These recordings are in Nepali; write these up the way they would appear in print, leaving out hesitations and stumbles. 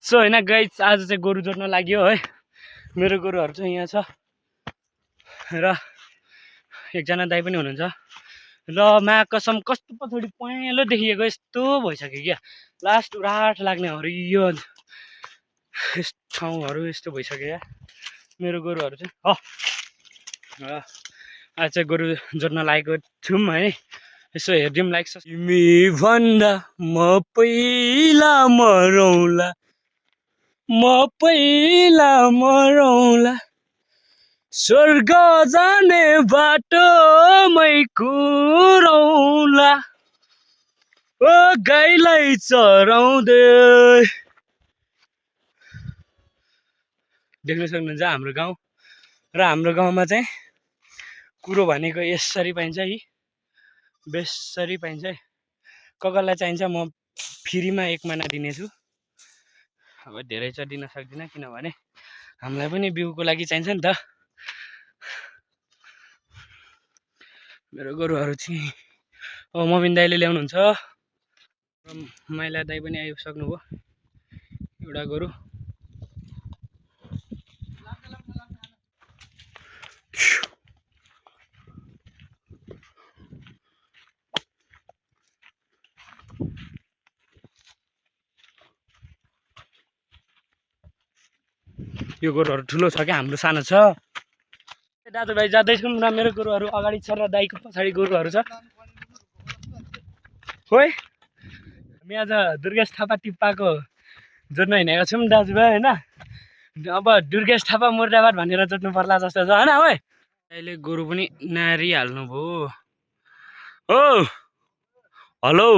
सो होइन गाइस, आज चाहिँ गोरु जोत्न लाग्यो है। मेरो गोरुहरू चाहिँ यहाँ छ र एकजना दाइ पनि हुनुहुन्छ र मा कसम कस्तो पछाडि पहेँलो देखिएको यस्तो भइसक्यो क्या। लास्ट उराट लाग्ने हरियो ठाउँहरू यस्तो भइसक्यो क्या मेरो गोरुहरू चाहिँ। आज चाहिँ गोरु जोत्न लागेको छौँ है। यसो हेरिदिउँ लाइक तिमी भन्दा म पहिला मरौँला, म पहिला मरौँला, स्वर्ग जाने बाटोमै कुरौँला, ओ गाईलाई चराउँदै। देख्न सक्नुहुन्छ हाम्रो गाउँ र हाम्रो गाउँमा चाहिँ कुरो भनेको यसरी पाइन्छ है, बेसरी पाइन्छ है। कसलाई चाहिन्छ म फ्रीमा 1 महिना दिनेछु। अब धेरै चाहिँ दिन सक्दिनँ किनभने हामीलाई पनि बिउको लागि चाहिन्छ नि त। मेरो गोरुहरू चाहिँ मबिन दाइले ल्याउनुहुन्छ र माइला दाइ पनि आइसक्नुभयो। एउटा गोरु यो गोरुहरू ठुलो छ क्या, हाम्रो सानो छ। दाजुभाइ जाँदैछौँ र मेरो गोरुहरू अगाडि छ र दाइको पछाडि गोरुहरू छ। खोइ हामी आज दुर्गेश थापा टिप्पाको जोत्न हिँडेको छौँ दाजुभाइ होइन। अब दुर्गेश थापा मुर्दाबाद भनेर जोत्नु पर्ला जस्तो छ होइन। ओइ अहिले गोरु पनि नारिहाल्नुभयो। ओ हेलो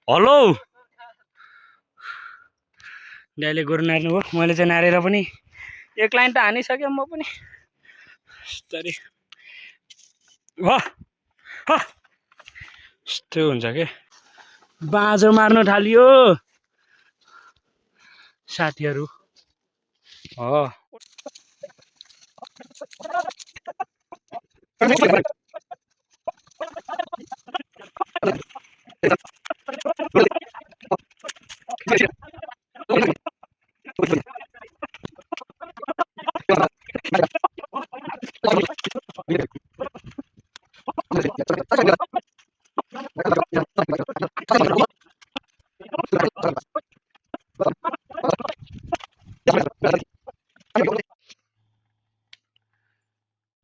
हेलो, दाइले गोरु नार्नुभयो, मैले चाहिँ नारेर पनि 1 लाइन त हानिसक्यो म पनि। यस्तो हुन्छ के, बाँझो मार्नु थालियो साथीहरू।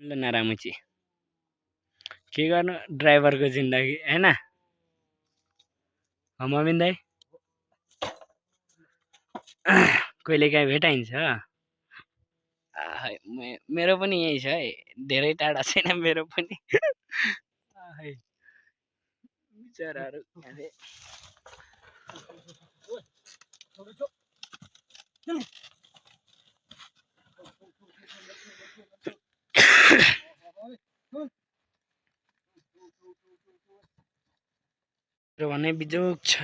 नारामुची के गर्नु ड्राइभरको जिन्दगी होइन। मबिन दाइ कहिलेकाहीँ भेटाइन्छ। मेरो पनि यही छ है, धेरै टाढा छैन मेरो पनि। बिचराहरू भने बिजोग छ।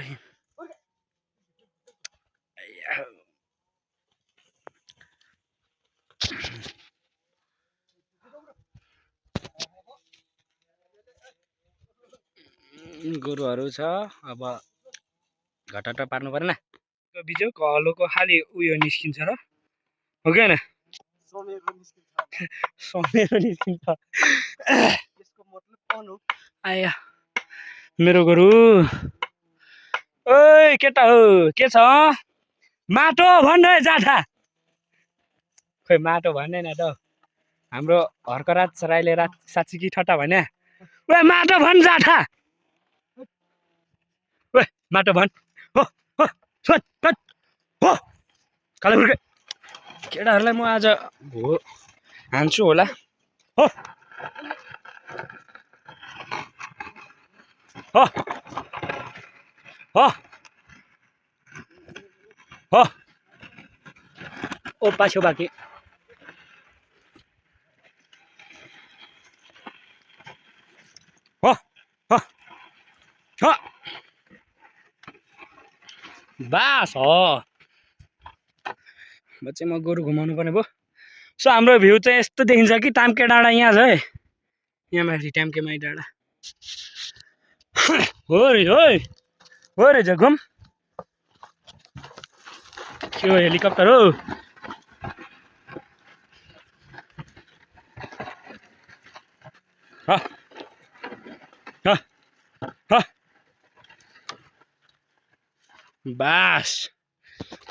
गोरुहरू छ, अब घटाटा पार्नु परेन। बिजोग हलोको खालि उयो निस्किन्छ र हो कि होइन, समेरो निस्किन्छ। आया मेरो गोरु। ओइ केटा हो के छ, माटो भन्नु जाठा। खोइ माटो भन्दैन त, हाम्रो हर्कराज राईले साँच्ची कि ठट्टा भने। ओए माटो भन् जाठा, ओए माटो भन्। हो हो सोच हो कालो फुर्के केटाहरूलाई म आज हान्छु होला। हो हो हो हो ओ पाछो बाँकी हो हो हो बास हो। चाहिँ म गोरु घुमाउनु पर्ने भयो। सो हाम्रो भ्यू चाहिँ यस्तो देखिन्छ कि टाम्के डाँडा यहाँ छ है, यहाँ माथि टाम्केमाई डाँडा हो रे हो रे घुम। यो हेलिकप्टर हो ह ह ह बास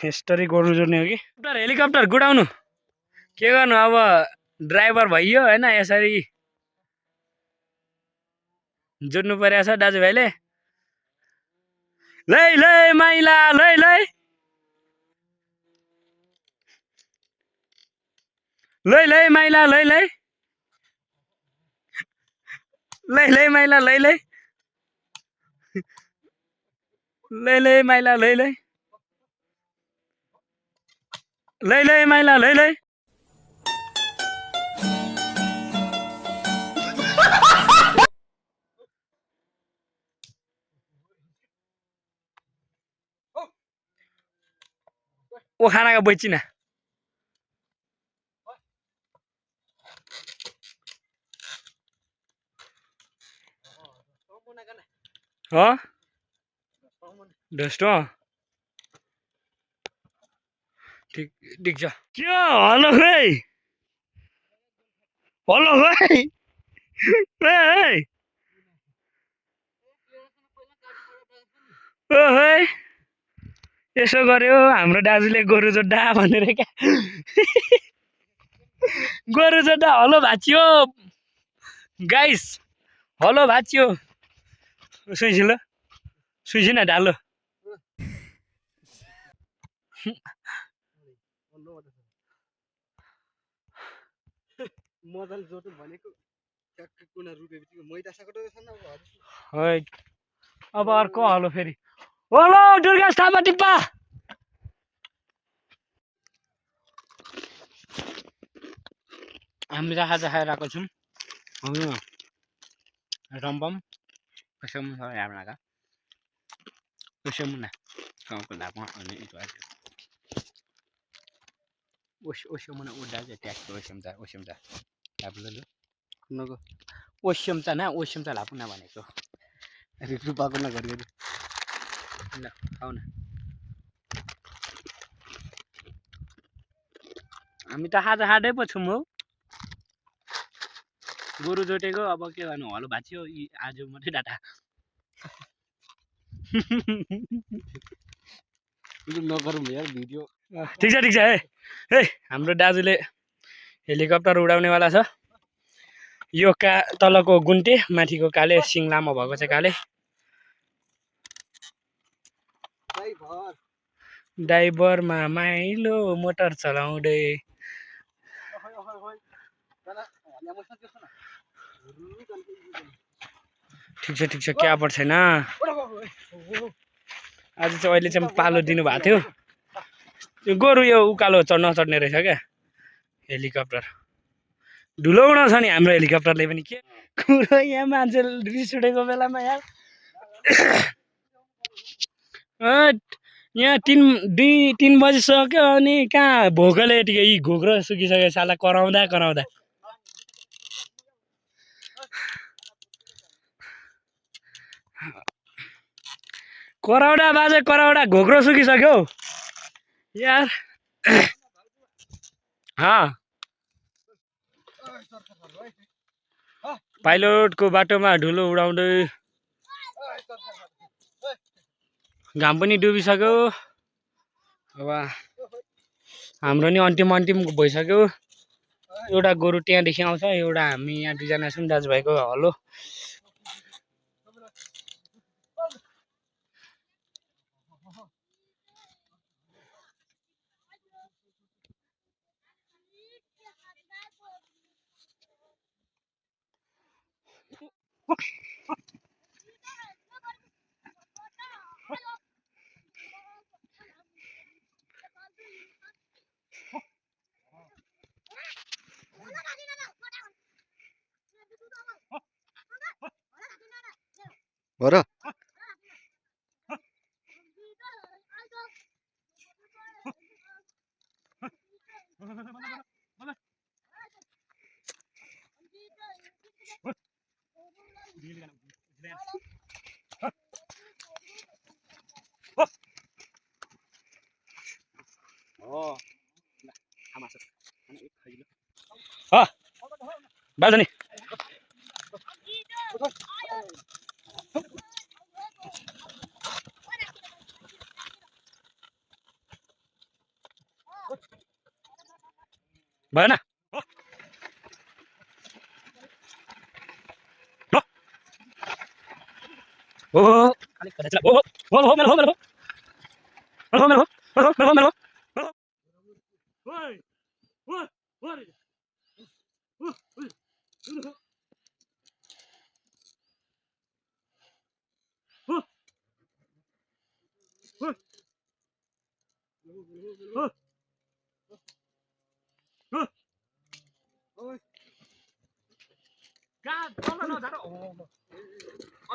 यस्तरी गोरु जोड्ने हो कि हेलिकप्टर गुडाउनु के गर्नु अब ड्राइभर भइयो होइन यसरी जोड्नु परेको छ दाजुभाइले लै लै माइला लै लै लै लै माइला लै लै लै लै माइला लै लै लै लै माइला लै लै लै लै माइला लै लै ओ खानाको बैचिना हो ढोस्टो ठिक ठिक छ के हलो खै हलो खै ए ओ है यसो गर्यो हाम्रो दाजुले गोरु जोड्दा भनेर क्या गोरु जोड्दा हलो भाँचियो गाइस हलो भाँचियो सुइसिल सुइसिन ढालो मजाले जोड्नु भनेको ट्याक्कै कुना रुपेपछि मैदा साकटो है अब अर्को हलो फेरि हलो दुर्गेश थापा टिप्पा हामी त खाजा खाएर आएको छौँ रम्बम कसम राम्राका कसम न गाउँको धापमा अनि ओसमना उड्दा चाहिँ ट्याक्क ओसम्चा लापुना नगो ओसम्चा न ओसम्चा लापुना भनेको रुपाको नगरी ल खाऊ न हामी त खाजा खाँदै पो छौँ हौ गोरु जोटेको अब के गर्नु हलो भाँच्यो आज मात्रै डाटा नगरौँ यार भिडियो ठिक छ है हाम्रो दाजुले हेलिकप्टर उडाउनेवाला छ यो तलको गुन्टे माथिको काले सिङ लामो भएको चाहिँ काले ड्राइभरमा माइलो मोटर चलाउँदै ठिक छ क्या पर्छ छैन आज चाहिँ अहिले चाहिँ पालो दिनुभएको थियो यो गोरु यो उकालो नचढ्ने रहेछ क्या हेलिकप्टर धुलो उडाउँछ नि हाम्रो हेलिकप्टरले पनि के कुरो यहाँ मान्छे रिस उठेको बेलामा यार यहाँ 3 बजिसक्यो अनि कहाँ भोकले यतिकै यी घोग्रो सुकिसक्यो साला कराउँदा बाजे कराउँदा घोग्रो सुकिसक्यो यार पाइलटको बाटोमा धुलो उडाउँदै घाम पनि डुबिसक्यो अब हाम्रो नि अन्तिम भइसक्यो एउटा गोरु त्यहाँदेखि आउँछ एउटा हामी यहाँ दुईजना छौँ दाजुभाइको हलो हो र बाल्छ नि भएन हो मेरो हो मेरो मेरो मेरो मेरो मेरो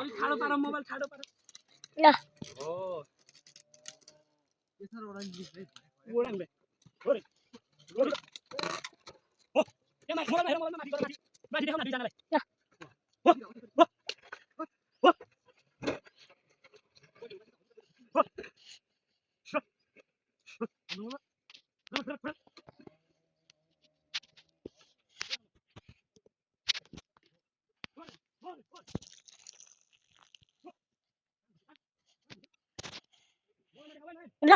अलिक ठाडो पार मोबाइल ठाडो पार ल हो यसर ओडा बे ओरे ओरे हो के माथि मोबाइल हेर मोबाइल माथि गएर माथि देखाउन दुई जनालाई ल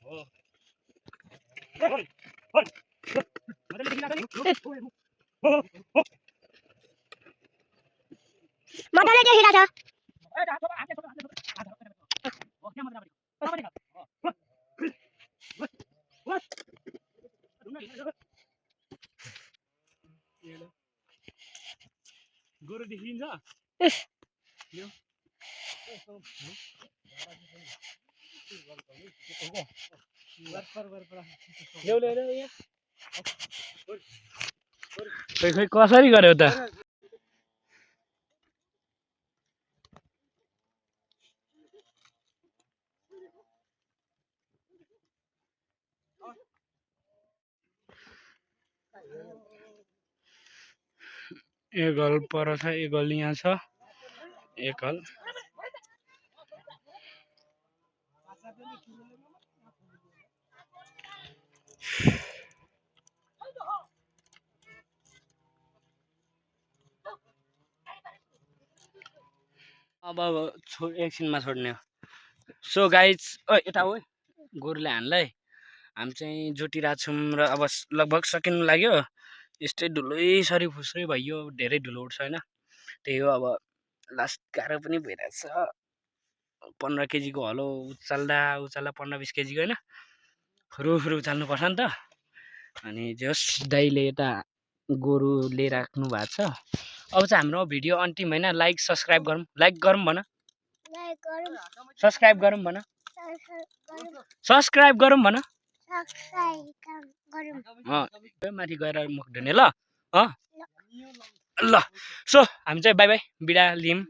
हो हो ल मजाले देखिरहेको छ गोरु देखिन्छ खै कसरी गर्यो त एक हल पर छ एक हल यहाँ छ एक हल अब एकछिनमा छोड्ने हो सो गाइज यता हो गोरुले हान्लाई हामी चाहिँ जोटिरहेको छौँ र अब लगभग सकिनु लाग्यो यस्तै धुलै सरी फुस्रै भयो धेरै धुलो उठ्छ होइन त्यही हो अब लास्ट गाह्रो पनि भइरहेछ 15 केजीको हलो उचाल्दा 15-20 केजीको होइन फुरु उचाल्नुपर्छ नि त अनि जस दाइले यता गोरु लिएर राख्नु भएको छ अब चाहिँ हाम्रो भिडियो अन्तिम होइन लाइक सब्सक्राइब गरौँ भन सब्सक्राइब गरौँ भन सब्सक्राइब गरौँ भन माथि गएर मुख धुने ल ल सो हामी चाहिँ बाई बाई बिदा लियौँ